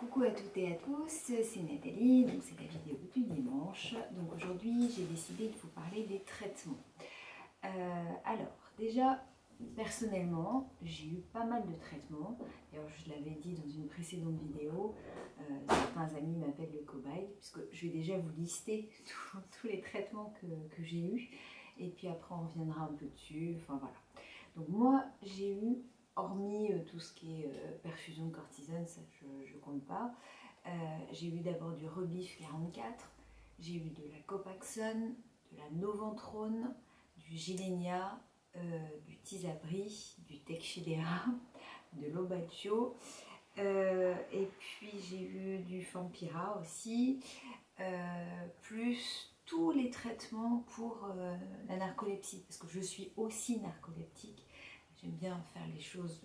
Coucou à toutes et à tous, c'est Nathalie, donc c'est la vidéo du dimanche. Donc aujourd'hui j'ai décidé de vous parler des traitements. Alors déjà personnellement j'ai eu pas mal de traitements. D'ailleurs je l'avais dit dans une précédente vidéo, certains amis m'appellent le cobaye puisque je vais déjà vous lister tous les traitements que j'ai eu et puis après on reviendra un peu dessus, enfin voilà. Donc moi j'ai eu, hormis tout ce qui est perfusion de cortisone, ça je ne compte pas, j'ai eu d'abord du Rebif 44, j'ai eu de la Copaxone, de la Noventrone, du Gilenya, du Tysabri, du Tecfidera, de l'Obaccio, et puis j'ai eu du Fampira aussi, plus tous les traitements pour la narcolepsie, parce que je suis aussi narcoleptique. J'aime bien faire les choses,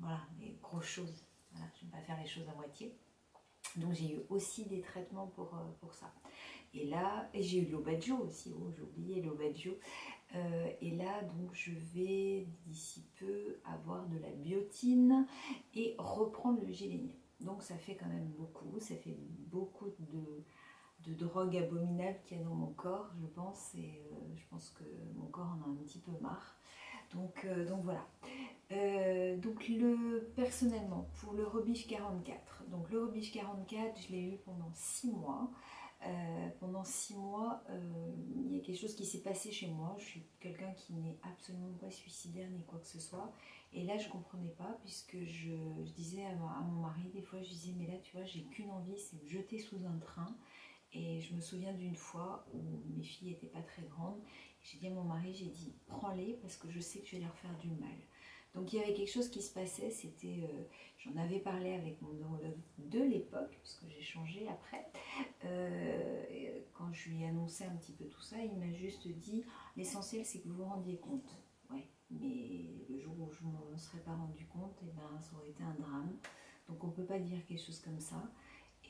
voilà, les grosses choses. Voilà, j'aime pas faire les choses à moitié. Donc j'ai eu aussi des traitements pour ça. Et là, et j'ai eu l'Obaccio aussi, oh, j'ai oublié l'Obaccio. Et là, donc je vais d'ici peu avoir de la biotine et reprendre le Gilenya. Donc ça fait quand même beaucoup, ça fait beaucoup de drogue abominable qu'il y a dans mon corps, je pense. Et je pense que mon corps en a un petit peu marre. Donc voilà. Donc personnellement, pour le Rebif 44, donc le Rebif 44, je l'ai eu pendant 6 mois. Pendant 6 mois, il y a quelque chose qui s'est passé chez moi. Je suis quelqu'un qui n'est absolument pas suicidaire ni quoi que ce soit. Et là, je ne comprenais pas, puisque je disais à mon mari, des fois, je disais, mais là, tu vois, j'ai qu'une envie, c'est me jeter sous un train. Et je me souviens d'une fois où mes filles n'étaient pas très grandes. J'ai dit à mon mari, j'ai dit, prends-les parce que je sais que je vais leur faire du mal. Donc il y avait quelque chose qui se passait, c'était, j'en avais parlé avec mon neurologue de l'époque, puisque j'ai changé après. Quand je lui ai annoncé un petit peu tout ça, il m'a juste dit, l'essentiel c'est que vous vous rendiez compte. Ouais, mais le jour où je ne m'en serais pas rendu compte, eh ben, ça aurait été un drame. Donc on ne peut pas dire quelque chose comme ça.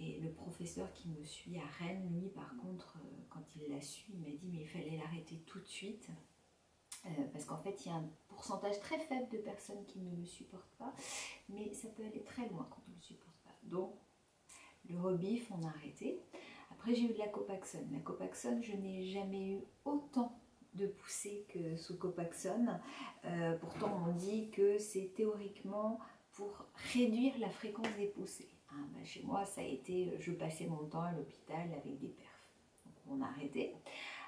Et le professeur qui me suit à Rennes, lui, par contre, quand il l'a su, il m'a dit mais il fallait l'arrêter tout de suite. Parce qu'en fait, il y a un pourcentage très faible de personnes qui ne le supportent pas, mais ça peut aller très loin quand on ne le supporte pas. Donc, le Rebif, on a arrêté. Après, j'ai eu de la Copaxone. La Copaxone, je n'ai jamais eu autant de poussées que sous Copaxone. Pourtant, on dit que c'est théoriquement pour réduire la fréquence des poussées. Hein, bah, chez moi, ça a été, je passais mon temps à l'hôpital avec des perfs. Donc, on a arrêté.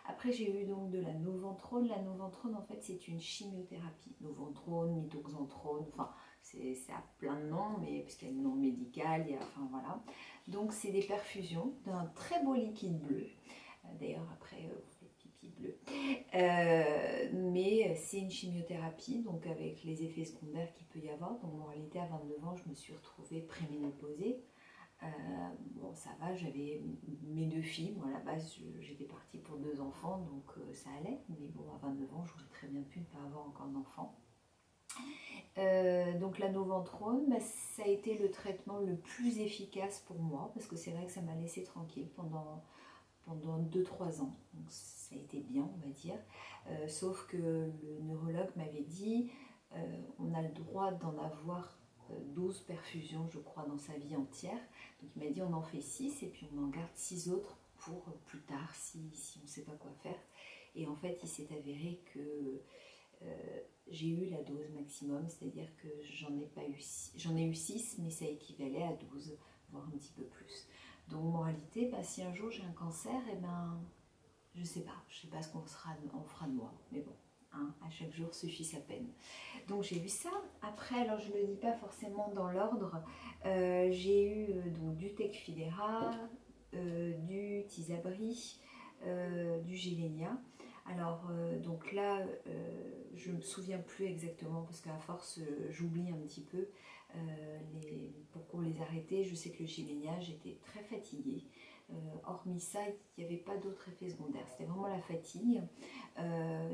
Après, j'ai eu donc de la Noventrone. La Noventrone, en fait, c'est une chimiothérapie. Noventrone, mitoxantrone, enfin, ça a plein de noms, mais parce qu'il y a le nom médical, enfin voilà. Donc, c'est des perfusions d'un très beau liquide bleu. D'ailleurs, après, vous faites pipi bleu. Mais c'est une chimiothérapie, donc avec les effets secondaires qu'il peut y avoir. Donc, en réalité, à 29 ans, je me suis retrouvée préménopausée. Bon, ça va, j'avais mes 2 filles. Bon, à la base, j'étais partie pour 2 enfants, donc ça allait. Mais bon, à 29 ans, j'aurais très bien pu ne pas avoir encore d'enfants. Donc la Noventrone, bah, ça a été le traitement le plus efficace pour moi, parce que c'est vrai que ça m'a laissé tranquille pendant 2-3 ans. Donc ça a été bien, on va dire. Sauf que le neurologue m'avait dit, on a le droit d'en avoir 12 perfusions, je crois, dans sa vie entière. Donc il m'a dit on en fait 6 et puis on en garde 6 autres pour plus tard si on ne sait pas quoi faire. Et en fait, il s'est avéré que j'ai eu la dose maximum, c'est-à-dire que j'en ai eu 6, mais ça équivalait à 12, voire un petit peu plus. Donc moralité, bah, si un jour j'ai un cancer, eh ben, je sais pas ce qu'on fera de moi, mais bon. Hein, à chaque jour suffit sa peine. Donc j'ai eu ça. Après, alors je ne le dis pas forcément dans l'ordre, j'ai eu donc du Tecfidera, du Tysabri, du Gilenya. Alors donc là, je ne me souviens plus exactement parce qu'à force, j'oublie un petit peu pourquoi on les arrêtait. Je sais que le Gilenya, j'étais très fatiguée. Hormis ça, il n'y avait pas d'autres effets secondaires. C'était vraiment la fatigue.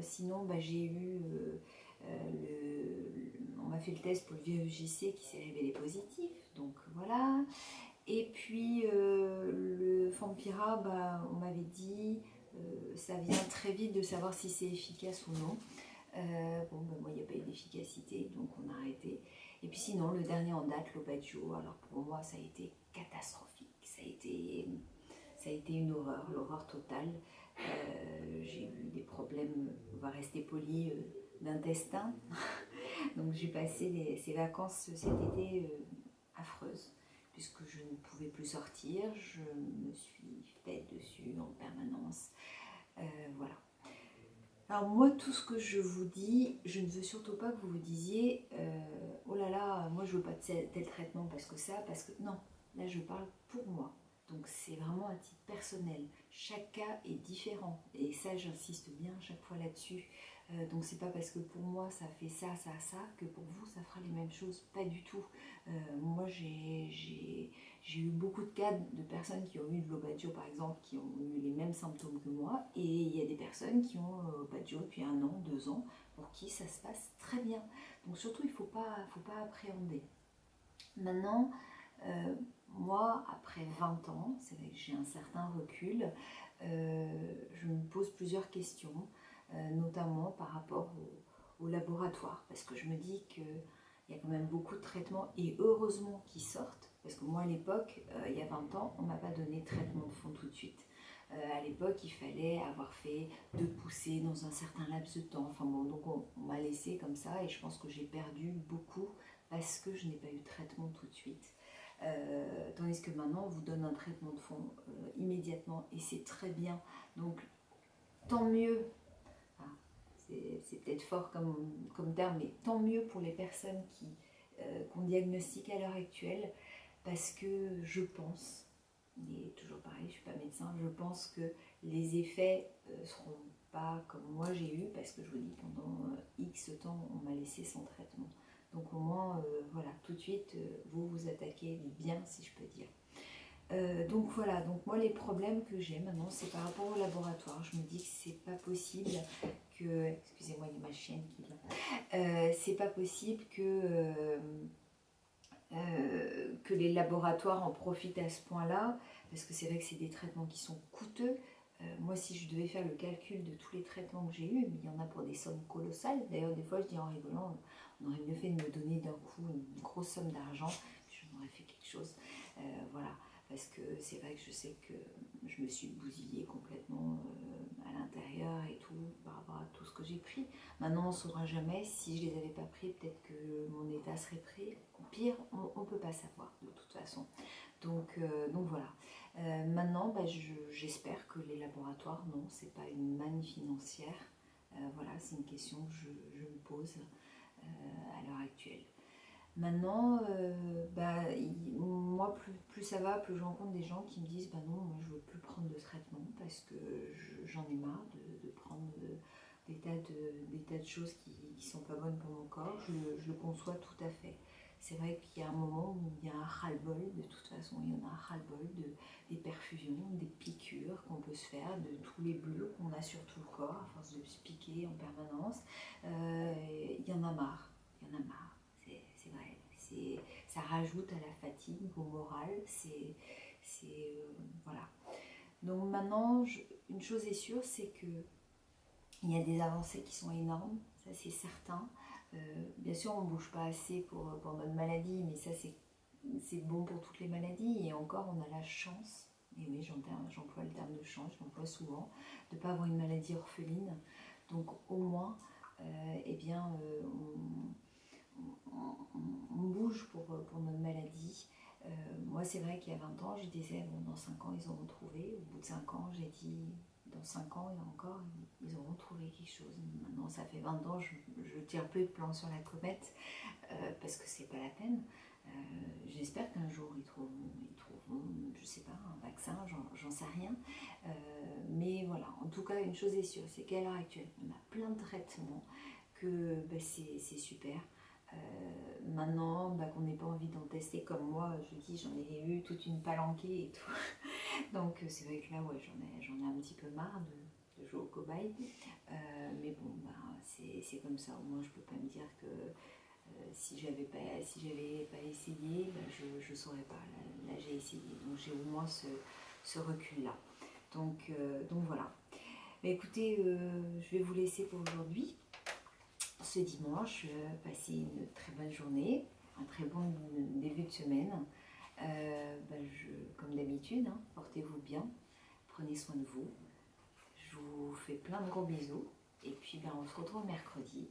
Sinon, bah, j'ai eu on m'a fait le test pour le VEGC qui s'est révélé positif. Donc voilà. Et puis le Fampira, bah, on m'avait dit ça vient très vite de savoir si c'est efficace ou non. Bon, bah, moi, il n'y a pas eu d'efficacité, donc on a arrêté. Et puis sinon, le dernier en date, l'Obadjo, alors pour moi, ça a été catastrophique. Ça a été une horreur, l'horreur totale. J'ai eu des problèmes, on va rester poli, d'intestin. Donc j'ai passé ces vacances cet été affreuses, puisque je ne pouvais plus sortir, je me suis faite dessus en permanence. Voilà. Alors moi, tout ce que je vous dis, je ne veux surtout pas que vous vous disiez oh là là, moi je veux pas de tel traitement parce que ça, parce que non, là je parle pour moi. Donc c'est vraiment un titre personnel. Chaque cas est différent et ça j'insiste bien chaque fois là-dessus. Donc c'est pas parce que pour moi ça fait ça que pour vous ça fera les mêmes choses, pas du tout. Moi j'ai eu beaucoup de cas de personnes qui ont eu de l'Obadjo par exemple, qui ont eu les mêmes symptômes que moi, et il y a des personnes qui ont l'Obadjo depuis 1 an, 2 ans, pour qui ça se passe très bien. Donc surtout il faut pas appréhender. Maintenant, moi après 20 ans, c'est vrai que j'ai un certain recul, je me pose plusieurs questions. Notamment par rapport au laboratoire, parce que je me dis qu'il y a quand même beaucoup de traitements, et heureusement qu'ils sortent, parce que moi à l'époque, il y a 20 ans, on ne m'a pas donné de traitement de fond tout de suite. À l'époque, il fallait avoir fait 2 poussées dans un certain laps de temps, enfin bon, donc on m'a laissé comme ça, et je pense que j'ai perdu beaucoup, parce que je n'ai pas eu de traitement tout de suite. Tandis que maintenant, on vous donne un traitement de fond immédiatement, et c'est très bien, donc tant mieux. C'est peut-être fort comme terme, mais tant mieux pour les personnes qu'on diagnostique à l'heure actuelle, parce que je pense, et toujours pareil, je ne suis pas médecin, je pense que les effets ne seront pas comme moi j'ai eu, parce que je vous dis, pendant X temps, on m'a laissé sans traitement. Donc au moins, voilà, tout de suite, vous vous attaquez bien, si je peux dire. Donc voilà, donc moi les problèmes que j'ai maintenant, c'est par rapport au laboratoire. Je me dis que c'est pas possible que, excusez-moi, il y a ma chienne qui vient, c'est pas possible que les laboratoires en profitent à ce point-là, parce que c'est vrai que c'est des traitements qui sont coûteux. Moi, si je devais faire le calcul de tous les traitements que j'ai eus, mais il y en a pour des sommes colossales. D'ailleurs, des fois, je dis en rigolant, on aurait mieux fait de me donner d'un coup une grosse somme d'argent, j'en aurais fait quelque chose. Voilà. Parce que c'est vrai que je sais que je me suis bousillée complètement à l'intérieur et tout, par rapport à tout ce que j'ai pris. Maintenant, on ne saura jamais. Si je ne les avais pas pris, peut-être que mon état serait pris. Pire, on ne peut pas savoir, de toute façon. Donc voilà. Maintenant, j'espère que les laboratoires, non, ce n'est pas une manne financière. Voilà, c'est une question que je me pose à l'heure actuelle. Maintenant, moi, plus ça va, plus je rencontre des gens qui me disent non, moi je veux plus prendre de traitement parce que j'en ai marre de prendre des tas de choses qui sont pas bonnes pour mon corps. Je le conçois tout à fait. C'est vrai qu'il y a un moment où il y a un ras-le-bol, de toute façon, il y en a un ras-le-bol des perfusions, des piqûres qu'on peut se faire, de tous les bleus qu'on a sur tout le corps, à force de se piquer en permanence. Il y en a marre, il y en a marre. C'est vrai, ça rajoute à la fatigue, au moral, voilà. Donc maintenant, une chose est sûre, c'est que il y a des avancées qui sont énormes, ça c'est certain. Bien sûr, on ne bouge pas assez pour notre maladie, mais ça c'est bon pour toutes les maladies, et encore on a la chance, et oui, j'emploie le terme de chance, je l'emploie souvent, de ne pas avoir une maladie orpheline. Donc au moins, on bouge pour notre maladie. Moi, c'est vrai qu'il y a 20 ans, je disais, bon, dans 5 ans, ils auront trouvé. Au bout de 5 ans, j'ai dit, dans 5 ans, ils auront trouvé quelque chose. Maintenant, ça fait 20 ans, je tire plus de plan sur la comète, parce que c'est pas la peine. J'espère qu'un jour, ils trouveront, je sais pas, un vaccin, j'en sais rien. Mais voilà, en tout cas, une chose est sûre, c'est qu'à l'heure actuelle, on a plein de traitements, que c'est super. Maintenant, qu'on n'ait pas envie d'en tester comme moi, je dis, j'en ai eu toute une palanquée et tout. Donc c'est vrai que là, ouais, j'en ai un petit peu marre de jouer au cobaye. Mais bon, c'est comme ça. Au moins, je peux pas me dire que si j'avais pas essayé, je saurais pas. Là j'ai essayé. Donc j'ai au moins ce recul-là. Donc voilà. Mais écoutez, je vais vous laisser pour aujourd'hui. Ce dimanche, passez une très bonne journée. un très bon début de semaine. Comme d'habitude, hein, portez-vous bien, prenez soin de vous. Je vous fais plein de gros bisous. Et puis on se retrouve mercredi